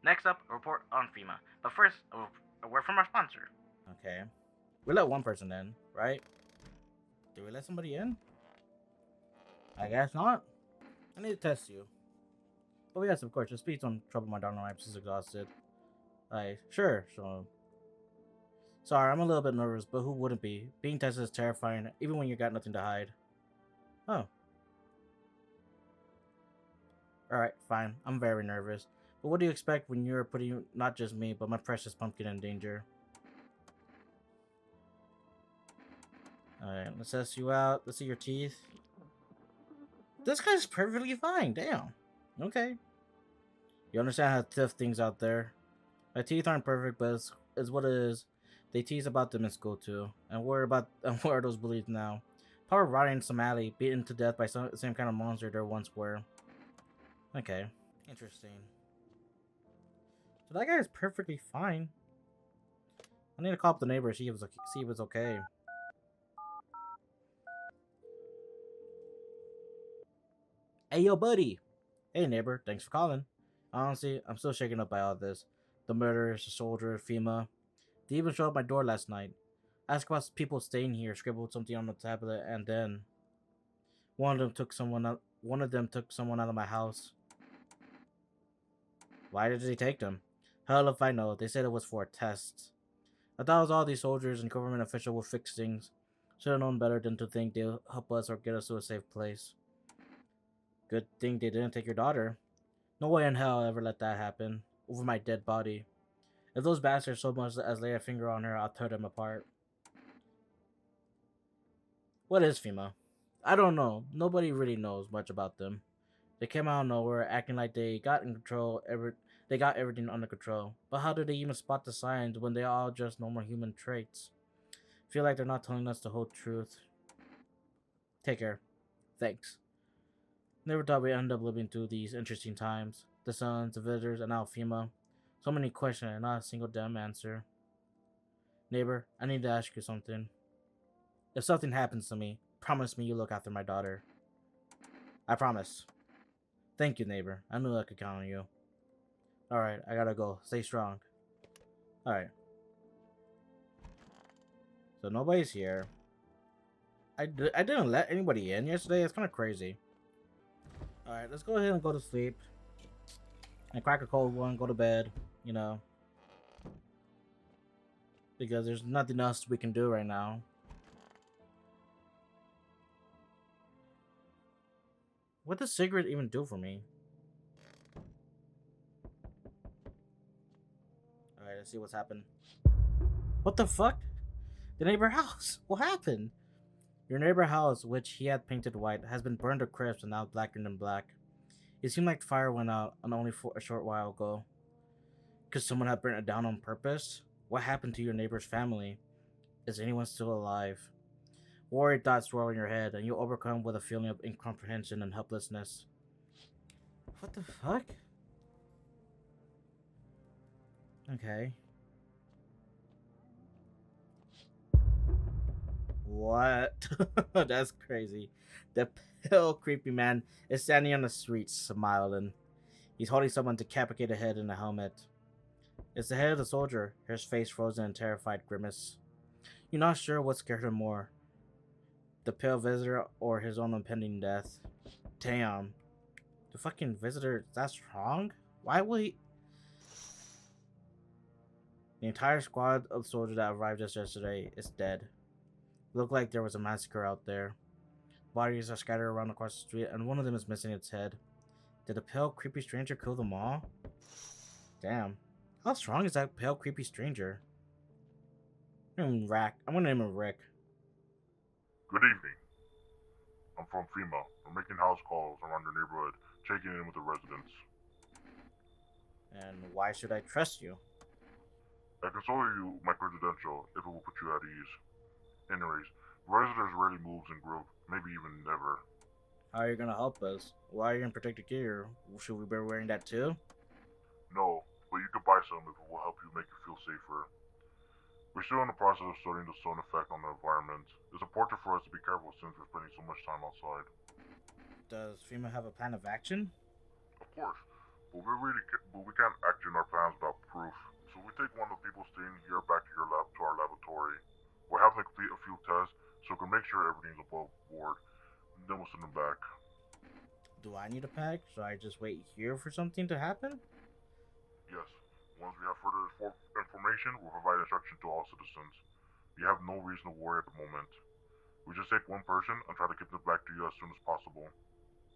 Next up, a report on FEMA. But first, a word from our sponsor. Okay. We let one person in, right? Did we let somebody in? I guess not. I need to test you. Oh yes, of course. Just please don't trouble my darling wife. She's exhausted. Sure. So, sorry, I'm a little bit nervous, but who wouldn't be? Being tested is terrifying, even when you got nothing to hide. Oh. Alright, fine. I'm very nervous. But what do you expect when you're putting not just me, but my precious pumpkin in danger? Alright, let's test you out. Let's see your teeth. This guy's perfectly fine. Damn. Okay. You understand how tough things out there. My teeth aren't perfect, but it's what it is. They tease about them in school too. And where are those bullies now? Probably rotting in some alley, beaten to death by the same kind of monster there once were. Okay. Interesting. So that guy is perfectly fine. I need to call up the neighbor, see if it's okay. Hey, yo, buddy. Hey, neighbor. Thanks for calling. Honestly, I'm still shaken up by all this. The murders, the soldier, FEMA. They even showed up my door last night. Asked about people staying here, scribbled something on the tablet, and then one of them took someone out. One of them took someone out of my house. Why did they take them? Hell if I know. They said it was for a test. I thought it was all these soldiers and government officials would fix things. Should have known better than to think they'll help us or get us to a safe place. Good thing they didn't take your daughter. No way in hell I'll ever let that happen. Over my dead body. If those bastards so much as lay a finger on her, I'll tear them apart. What is FEMA? I don't know. Nobody really knows much about them. They came out of nowhere, acting like they got they got everything under control. But how do they even spot the signs when they are all just normal human traits? Feel like they're not telling us the whole truth. Take care. Thanks. Never thought we'd end up living through these interesting times. The Suns, the visitors, and now FEMA. So many questions and not a single damn answer. Neighbor, I need to ask you something. If something happens to me, promise me you'll look after my daughter. I promise. Thank you, neighbor. I knew I could count on you. Alright, I gotta go. Stay strong. Alright. So nobody's here. I didn't let anybody in yesterday. It's kind of crazy. Alright, let's go ahead and go to sleep. And crack a cold one, go to bed, you know. Because there's nothing else we can do right now. What does cigarette even do for me? Alright, let's see what's happened. What the fuck? The neighbor house. What happened? Your neighbor house, which he had painted white, has been burned to crisp and now blackened in black. It seemed like the fire went out and only for a short while ago. Could someone have burnt it down on purpose? What happened to your neighbor's family? Is anyone still alive? Worried thoughts swirl in your head, and you overcome with a feeling of incomprehension and helplessness. What the fuck? Okay. What? That's crazy. The pale, creepy man is standing on the street, smiling. He's holding someone's decapitated head in a helmet. It's the head of the soldier, his face frozen in a terrified grimace. You're not sure what scared him more, the pale visitor or his own impending death. Damn. The fucking visitor, that's wrong? Why would he... The entire squad of soldiers that arrived just yesterday is dead. Looked like there was a massacre out there. Bodies are scattered around across the street, and one of them is missing its head. Did the pale, creepy stranger kill them all? Damn. How strong is that pale, creepy stranger? I'm gonna name him Rick. Good evening. I'm from FEMA. We're making house calls around your neighborhood, checking in with the residents. And why should I trust you? I can show you my credential if it will put you at ease. Anyways, residents rarely moves in group, maybe even never. How are you gonna help us? Why are you in protective gear? Should we be wearing that too? No, but you could buy some if it will help you make you feel safer. We're still in the process of studying the sun effect on the environment. It's important for us to be careful since we're spending so much time outside. Does FEMA have a plan of action? Of course, but we can't act in our plans without proof. So we take one of the people staying here back to our laboratory. We'll have to complete a few tests so we can make sure everything's above board. Then we'll send them back. Do I need a pack? Should I just wait here for something to happen? Yes. Once we have further information, we'll provide instruction to all citizens. You have no reason to worry at the moment. We just take one person and try to get them back to you as soon as possible.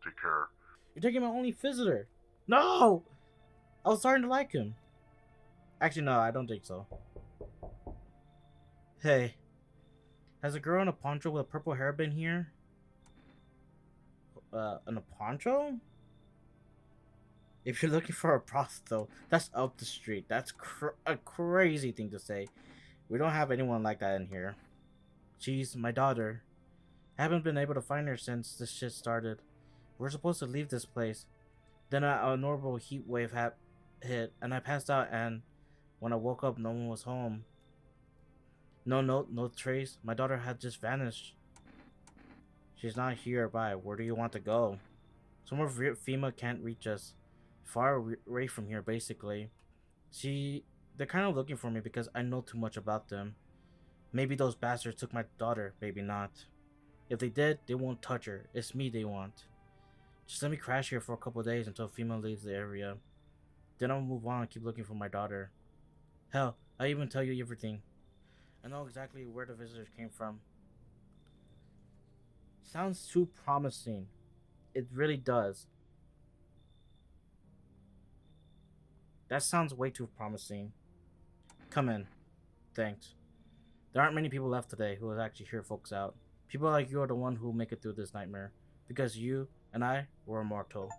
Take care. You're taking my only visitor. No! I was starting to like him. Actually, no, I don't think so. Hey. Has a girl in a poncho with purple hair been here? In a poncho? If you're looking for a prostitute, that's up the street. That's a crazy thing to say. We don't have anyone like that in here. She's my daughter. I haven't been able to find her since this shit started. We're supposed to leave this place. Then a normal heat wave hit, and I passed out. And when I woke up, no one was home. No note, no trace. My daughter had just vanished. She's not here by. Where do you want to go? Somewhere FEMA can't reach us. Far away from here, basically. They're kind of looking for me because I know too much about them. Maybe those bastards took my daughter, maybe not. If they did, they won't touch her. It's me they want. Just let me crash here for a couple days until FEMA leaves the area. Then I'll move on and keep looking for my daughter. Hell, I even tell you everything. I know exactly where the visitors came from. Sounds too promising. It really does. That sounds way too promising. Come in. Thanks. There aren't many people left today who will actually hear folks out. People like you are the one who make it through this nightmare. Because you and I were immortal.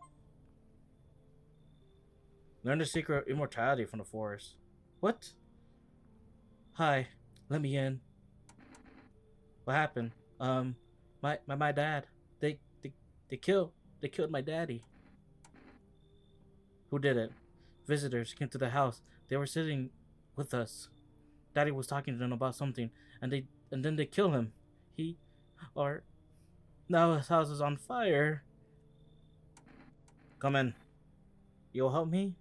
Learn the secret of immortality from the forest. What? Hi. Let me in. What happened? My dad. They killed my daddy. Who did it? Visitors came to the house. They were sitting with us. Daddy was talking to them about something, and then they kill him. He, or now his house is on fire. Come in. You'll help me?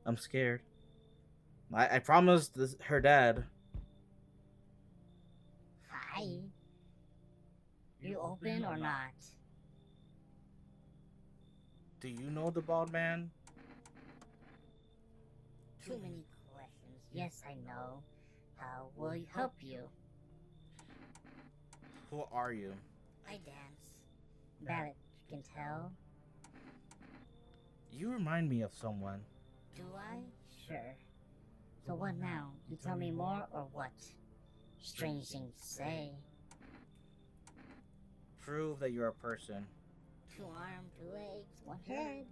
I'm scared. I promised her dad. Hi. You open or not? Do you know the bald man? Too many questions. Yes, I know. How will I help you? Who are you? I dance. Ballet, you can tell. You remind me of someone. Do I? Sure. So what now? You tell me more or what? Strange thing to say. Prove that you're a person. 2 arms, 2 legs, 1 head.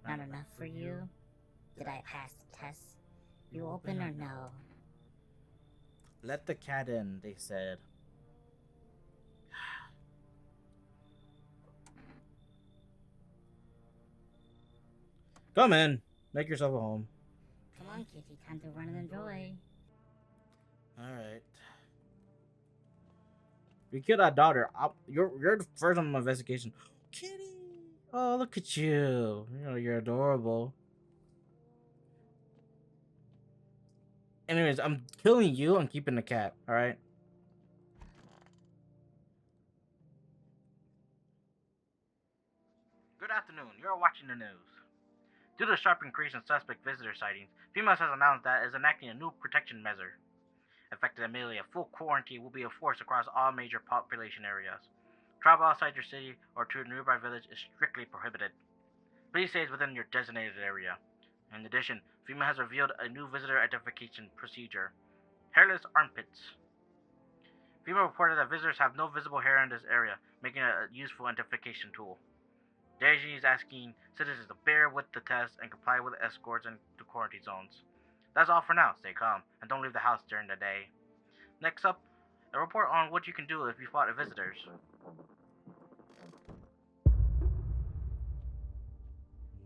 Not enough for you? Did I pass the test? You open or no? Let the cat in, they said. Come in. Make yourself at home. Come on, kitty, time to run and enjoy. Alright. You killed that daughter. You're the first on my investigation. Kitty! Oh, look at you. You're adorable. Anyways, I'm killing you and keeping the cat, alright? Good afternoon. You're watching the news. Due to the sharp increase in suspect visitor sightings, FEMA has announced that it is enacting a new protection measure. Effective immediately, a full quarantine will be enforced across all major population areas. Travel outside your city or to a nearby village is strictly prohibited. Please stay within your designated area. In addition, FEMA has revealed a new visitor identification procedure: hairless armpits. FEMA reported that visitors have no visible hair in this area, making it a useful identification tool. DAIG is asking citizens to bear with the test and comply with escorts and the quarantine zones. That's all for now. Stay calm and don't leave the house during the day. Next up, a report on what you can do if you spot visitors.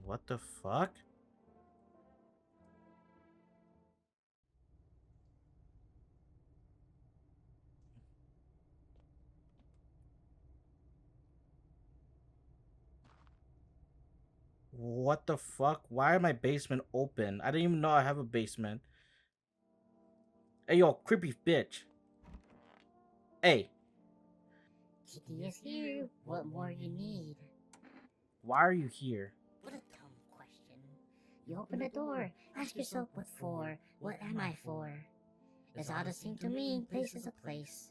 What the fuck? What the fuck? Why is my basement open? I didn't even know I have a basement. Hey, yo, creepy bitch. Hey. Kitty is here. What more you need? Why are you here? What a dumb question. You open the door. Ask yourself what for. What am I for? It's all the same to me. Place is a place.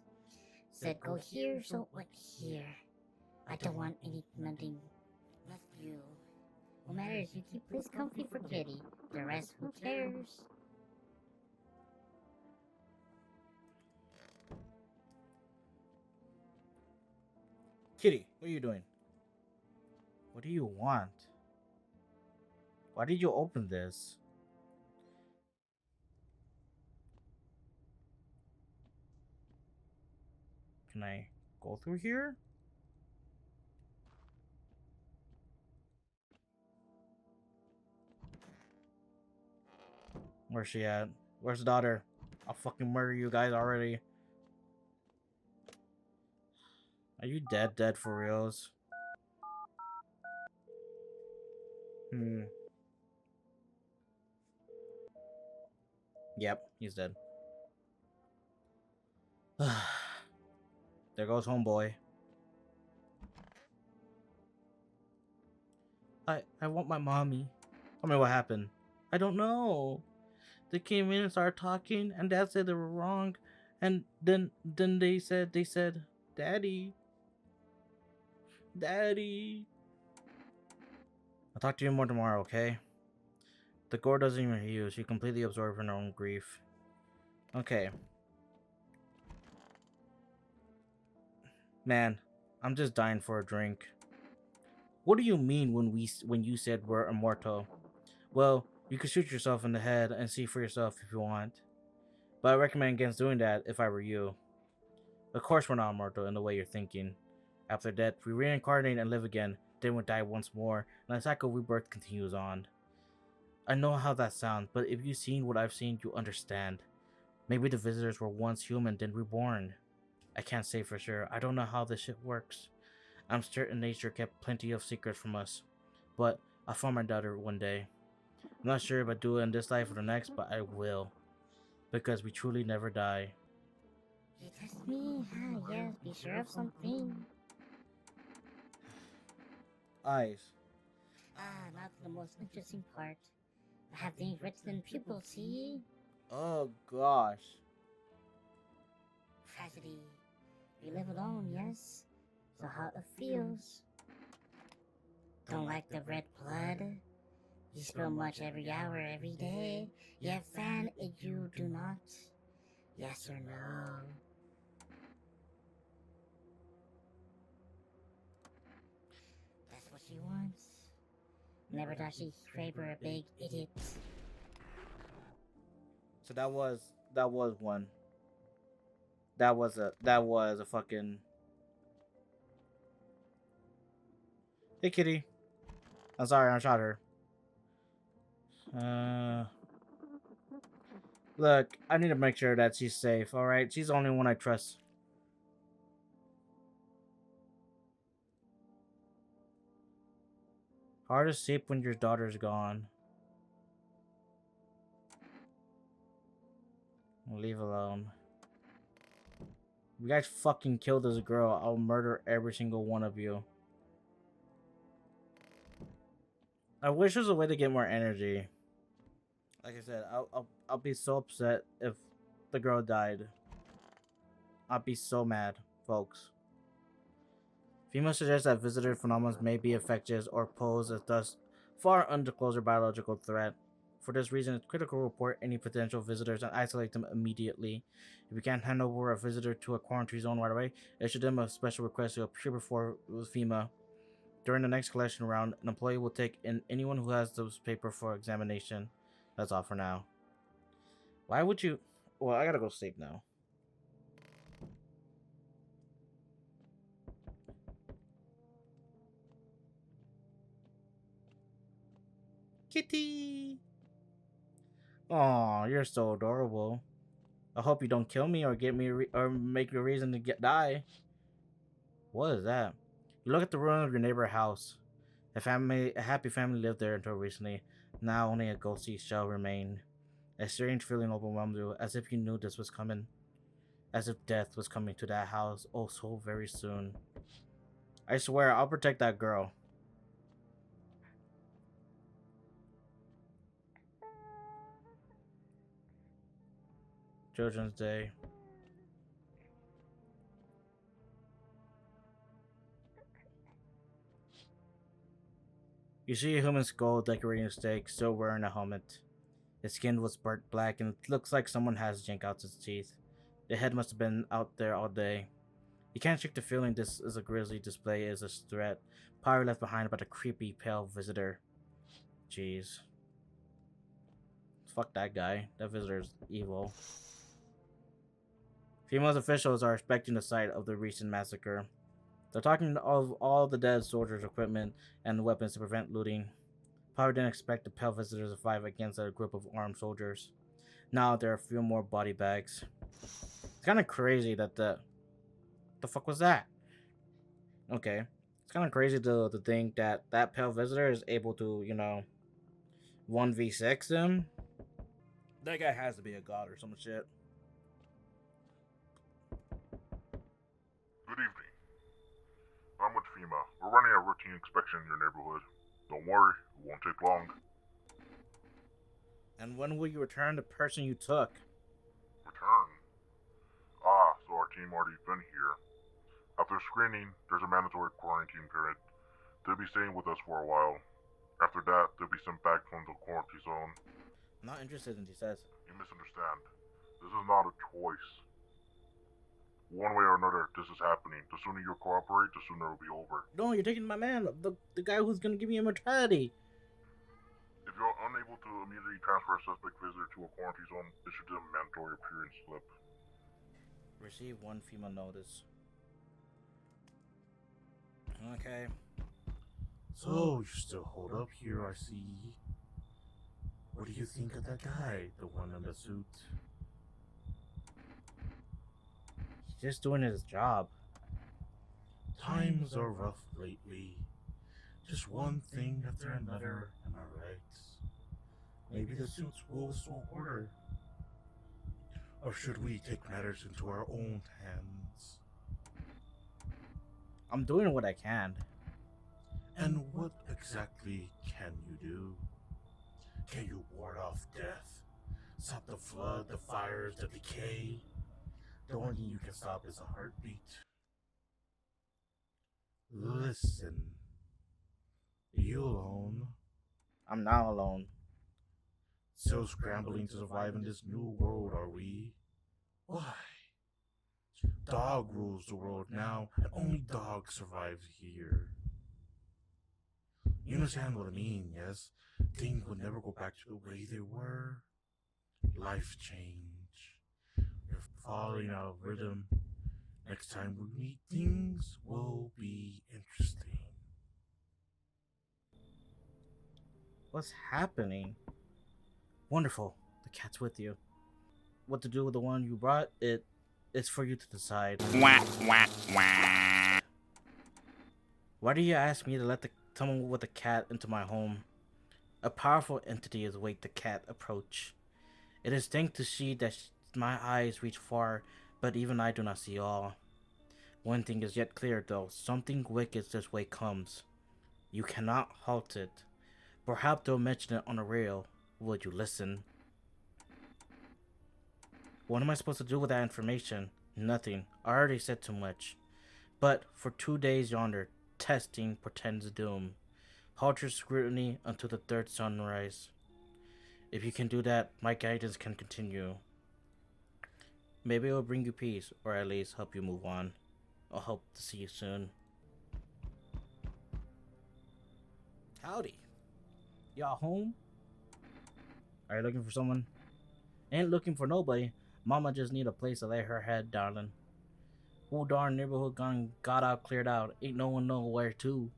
Said go here, so went here. I don't want nothing left you. What matters, you keep place comfy for kitty. The rest, who cares? Kitty, what are you doing? What do you want? Why did you open this? Can I go through here? Where's she at? Where's the daughter? I'll fucking murder you guys already. Are you dead for reals? Yep, he's dead. There goes homeboy. I want my mommy. Tell me what happened. I don't know. They came in and started talking, and Dad said they were wrong, and then they said Daddy, Daddy. I'll talk to you more tomorrow, okay? The gore doesn't even hear you. She completely absorbed in her own grief. Okay. Man, I'm just dying for a drink. What do you mean when you said we're immortal? Well, you could shoot yourself in the head and see for yourself if you want. But I recommend against doing that if I were you. Of course we're not immortal in the way you're thinking. After death, we reincarnate and live again, then we die once more, and the cycle of rebirth continues on. I know how that sounds, but if you've seen what I've seen, you understand. Maybe the visitors were once human, then reborn. I can't say for sure. I don't know how this shit works. I'm certain nature kept plenty of secrets from us. But I'll find my daughter one day. I'm not sure if I do it in this life or the next, but I will. Because we truly never die. You test me? Ah, yes, be sure of something. Eyes. Ah, not the most interesting part. I have things written in pupils, see? Oh gosh. Tragedy. You live alone, yes? So how it feels. Don't like the red blood. You spill much every hour, every day. You have fan and you do not. Yes or no? That's what she wants. Never thought she'd favor a big idiot. So that was one. That was a fucking. Hey kitty. I'm sorry I shot her. Look, I need to make sure that she's safe, alright? She's the only one I trust. Hard to sleep when your daughter's gone. Leave alone. If you guys fucking kill this girl, I'll murder every single one of you. I wish there was a way to get more energy. Like I said, I'll be so upset if the girl died. I'll be so mad, folks. FEMA suggests that visitor phenomena may be infectious or pose a thus far undisclosed biological threat. For this reason, it's critical to report any potential visitors and isolate them immediately. If you can't hand over a visitor to a quarantine zone right away, issue them a special request to appear before FEMA. During the next collection round, an employee will take in anyone who has those paper for examination. That's all for now. Why would you... Well, I gotta go sleep now. Kitty! Aw, you're so adorable. I hope you don't kill me or get me or make me a reason to die. What is that? You look at the ruin of your neighbor house. A happy family lived there until recently. Now only a ghostly shell remained. A strange feeling overwhelmed you, as if you knew this was coming. As if death was coming to that house, oh so very soon. I swear, I'll protect that girl. Children's Day. You see a human skull decorating a stake, still wearing a helmet. Its skin was burnt black and it looks like someone has janked out its teeth. The head must have been out there all day. You can't shake the feeling this is a grisly display is a threat, probably left behind by the creepy pale visitor. Jeez. Fuck that guy. That visitor's evil. Female officials are expecting the site of the recent massacre. They're talking of all the dead soldiers' equipment and weapons to prevent looting. Probably didn't expect the pale visitors to fight against a group of armed soldiers. Now there are a few more body bags. It's kind of crazy that the fuck was that? Okay, it's kind of crazy to think that that pale visitor is able to 1v6 him. That guy has to be a god or some shit. Good evening. I'm with FEMA. We're running a routine inspection in your neighborhood. Don't worry, it won't take long. And when will you return the person you took? Return? So our team already been here. After screening, there's a mandatory quarantine period. They'll be staying with us for a while. After that, they'll be sent back from the quarantine zone. I'm not interested in, he says. You misunderstand. This is not a choice. One way or another, this is happening. The sooner you cooperate, the sooner it'll be over. No, you're taking my man, the guy who's gonna give me immortality. If you're unable to immediately transfer a suspect visitor to a quarantine zone, issue them a mandatory appearance slip. Receive one female notice. Okay. So, you still hold up here, I see. What do you think of that guy, the one in the suit? He's just doing his job. Times are rough lately. Just one thing after another, am I right? Maybe the suits will restore order. Or should we take matters into our own hands? I'm doing what I can. And what exactly can you do? Can you ward off death? Stop the flood, the fires, the decay? The only thing you can stop is a heartbeat. Listen. You alone? I'm not alone. Still scrambling to survive in this new world, are we? Why? Dog rules the world now, and only dog survives here. You understand what I mean, yes? Things will never go back to the way they were. Life change. You're falling out of rhythm. Next time we meet, things will be interesting. What's happening? Wonderful. The cat's with you. What to do with the one you brought? It's for you to decide. Wah, wah, wah. Why do you ask me to let someone with a cat into my home? A powerful entity is wait the cat approach. It is distinct to see that my eyes reach far, but even I do not see all. One thing is yet clear though, something wicked this way comes. You cannot halt it. Perhaps they'll mention it on the rail. Would you listen? What am I supposed to do with that information? Nothing. I already said too much. But for 2 days yonder, testing portends doom. Halt your scrutiny until the third sunrise. If you can do that, my guidance can continue. Maybe it will bring you peace, or at least help you move on. I'll hope to see you soon. Howdy. Y'all home? Are you looking for someone? Ain't looking for nobody. Mama just need a place to lay her head, darling. Whole darn neighborhood got out, cleared out. Ain't no one know where to.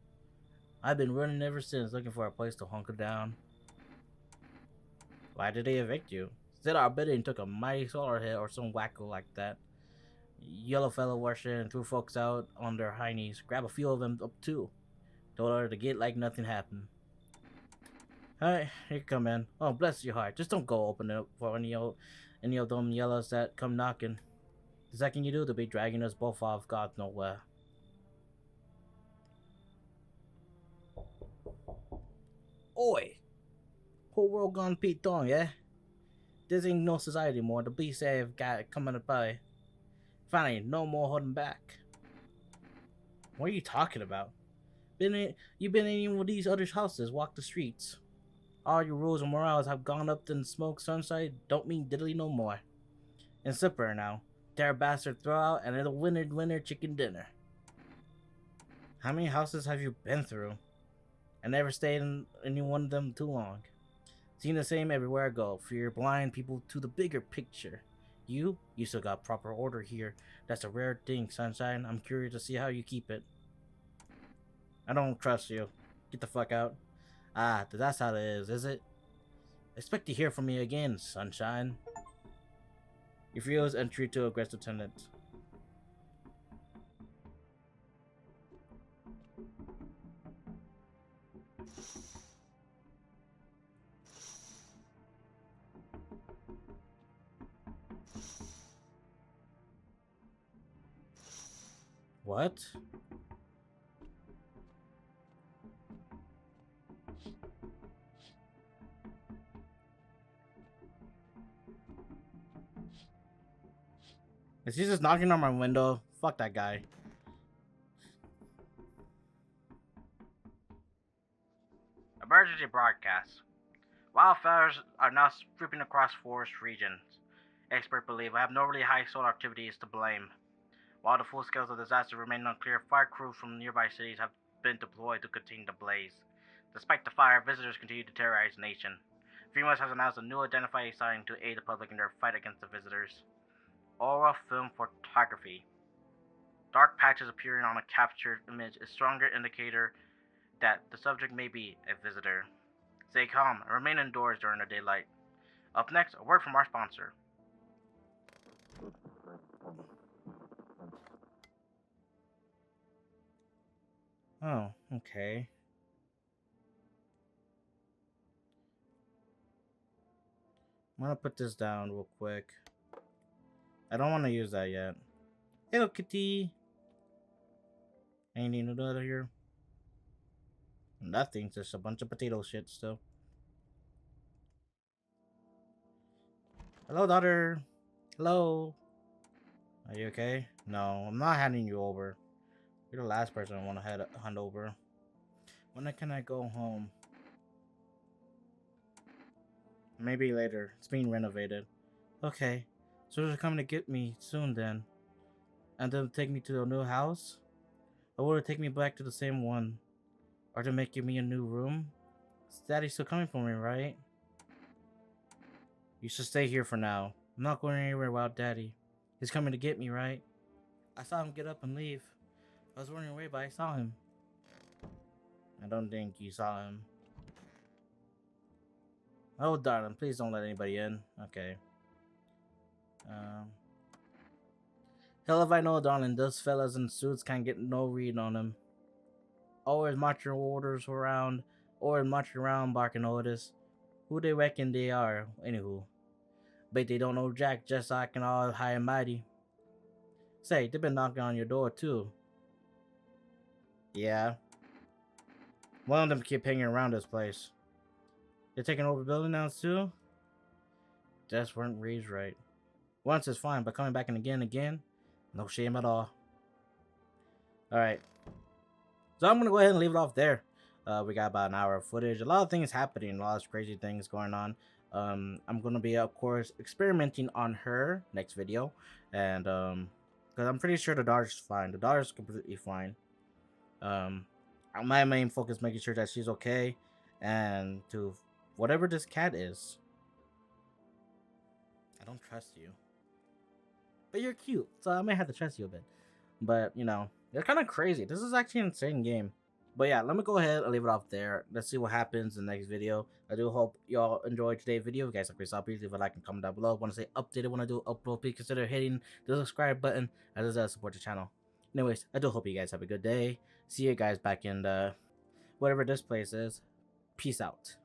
I've been running ever since, looking for a place to hunker down. Why did they evict you? Said our bidding took a mighty solar hit or some wacko like that. Yellow fella washing and threw folks out on their high knees. Grab a few of them up too. Told her to get like nothing happened. Alright, here you come in. Oh, bless your heart. Just don't go open it up for any of them yellows that come knocking. The second you do, they'll be dragging us both off God nowhere. Oi! Whole world gone Pete Dong, yeah? This ain't no society more. The beast have got it coming by. Finally, no more holding back. What are you talking about? You been in any of these other houses, walk the streets. All your rules and morals have gone up in smoke sunshine, don't mean diddly no more. And Sipper now. tear a bastard throat out, and it'll winner chicken dinner. How many houses have you been through? I never stayed in any one of them too long. Seen the same everywhere I go. Fear blind people to the bigger picture. You still got proper order here. That's a rare thing, Sunshine. I'm curious to see how you keep it. I don't trust you. Get the fuck out. Ah, that's how it is it? Expect to hear from me again, Sunshine. Refuse entry to aggressive tenant. What? Is he just knocking on my window? Fuck that guy. Emergency broadcast. Wildfires are now sweeping across forest regions. Experts believe we have no really high solar activities to blame. While the full scales of the disaster remain unclear, fire crews from nearby cities have been deployed to contain the blaze. Despite the fire, visitors continue to terrorize the nation. FEMA has announced a new identifying sign to aid the public in their fight against the visitors. Aura film photography. Dark patches appearing on a captured image is a stronger indicator that the subject may be a visitor. Stay calm and remain indoors during the daylight. Up next, a word from our sponsor. Oh, okay. I'm gonna put this down real quick. I don't want to use that yet. Hello, kitty. Anything to do out here? Nothing, just a bunch of potato shit still. Hello, daughter. Hello. Are you okay? No, I'm not handing you over. You're the last person I want to hand over. When can I go home? Maybe later. It's being renovated. Okay. So they're coming to get me soon then. And then take me to a new house? Or will it take me back to the same one? Or to make me a new room? Daddy's still coming for me, right? You should stay here for now. I'm not going anywhere without Daddy. He's coming to get me, right? I saw him get up and leave. I was running away, but I saw him. I don't think you saw him. Oh, darling, please don't let anybody in. Okay. Hell if I know, darling. Those fellas in suits can't get no read on him. Always marching orders around. Always marching around barking orders. Who they reckon they are, anywho? Bet they don't know Jack, just acting all high and mighty. Say, they've been knocking on your door, too. Yeah. One of them keep hanging around this place. They're taking over building now, too? Just weren't raised right. Once is fine, but coming back and again, no shame at all. Alright. So I'm going to go ahead and leave it off there. We got about an hour of footage. A lot of things happening. A lot of crazy things going on. I'm going to be, of course, experimenting on her next video. And, because I'm pretty sure the daughter's fine. The daughter's completely fine. My main focus is making sure that she's okay. And to whatever this cat is. I don't trust you. But you're cute, so I might have to trust you a bit. But, you know, they're kind of crazy. This is actually an insane game. But yeah, let me go ahead and leave it off there. Let's see what happens in the next video. I do hope y'all enjoyed today's video. If you guys like this, please leave a like and comment down below. Want to stay updated when I do upload, please consider hitting the subscribe button as does support the channel. Anyways, I do hope you guys have a good day. See you guys back in the whatever this place is. Peace out.